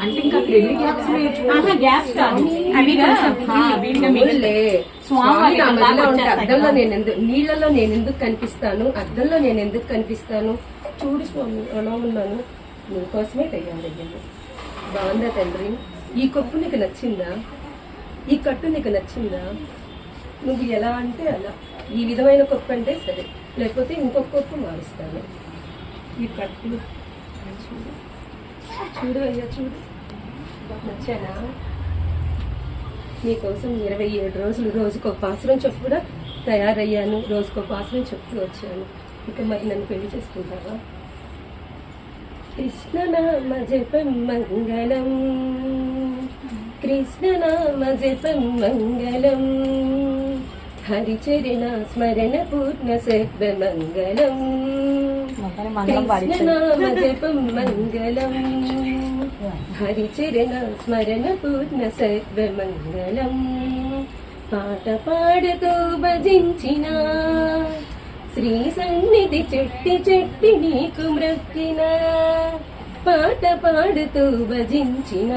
అంటే ఇంకా గ్యాప్స్ కాదు, అద్దంలో నేను ఎందుకు, నీళ్ళలో నేను ఎందుకు కనిపిస్తాను, అద్దంలో నేను ఎందుకు కనిపిస్తాను, చూడు స్వామి ఎలా ఉన్నాను, నీకోసమే తయారయ్యాను. బాగుందా తండ్రి? ఈ కొప్పు నీకు నచ్చిందా? ఈ కట్టు నీకు నచ్చిందా? నువ్వు ఎలా అంటే అలా, ఈ విధమైన కొప్పు అంటే సరే, లేకపోతే ఇంకొక కొప్పు మారుస్తాను. ఈ కట్టు చూడు, చూడు అయ్యా చూడు, నచ్చానా? నీకోసం 27 రోజులు రోజుకో పాత్రం చెప్పు కూడా తయారయ్యాను, రోజుకో పాత్రం చెప్తూ వచ్చాను. ఇక మరి నన్ను పెళ్లి చేసుకుంటావా? కృష్ణనామ జపం మంగళం, కృష్ణనామ జపం మంగళం, హరిచరణ స్మరణ పూర్ణ సర్వమంగళం, కృష్ణనామ జపం మంగళం, హరిచరణ స్మరణ పూర్ణ సర్వమంగళం. పాట పాడుతూ భజించిన శ్రీ సన్నిధి చెట్టి చెట్టి నీకు మ్రొక్కిన, పాట పాడుతూ భజించిన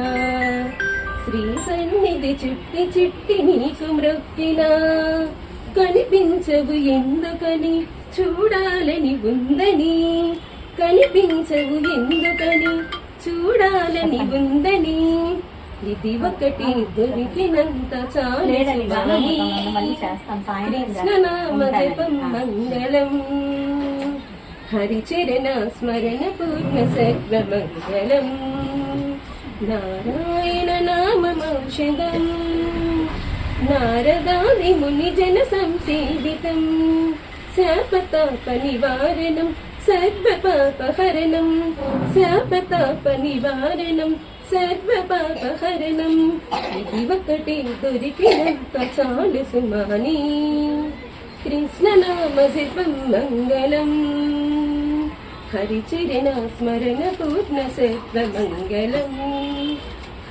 శ్రీ సన్నిధి చుట్టి చిట్టి నీకు మ్రొక్కిన, కనిపించవు ఎందుకని చూడాలని ఉందని, కనిపించవు ఎందుకని చూడాలని ఉందని, ఇది ఒకటి దొరికినంత చాలు శివాని. కృష్ణనామ జపం మంగళం, హరిచరణ స్మరణ పూర్ణ సర్వమంగళం, నారాయణ నామమౌషధం, నారదాది ముని జన సంసేవితం, శాపతాప నివారణం సర్వపాపహరణం, శాపతాప నివారణం సర్వపాపహరణం, ఇది ఒకటి దొరికినంత చాలు సుమాని. కృష్ణనామ జపం మంగళం, హరిచరణ స్మరణ పూర్ణ సర్వమంగళం,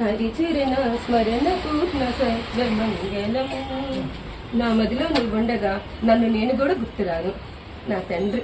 హరిచరణ స్మరణ పూర్ణ సర్వమంగళం. నా మదిలో నువ్వుండగా నన్ను నేను కూడా గుర్తురాను నా తండ్రి.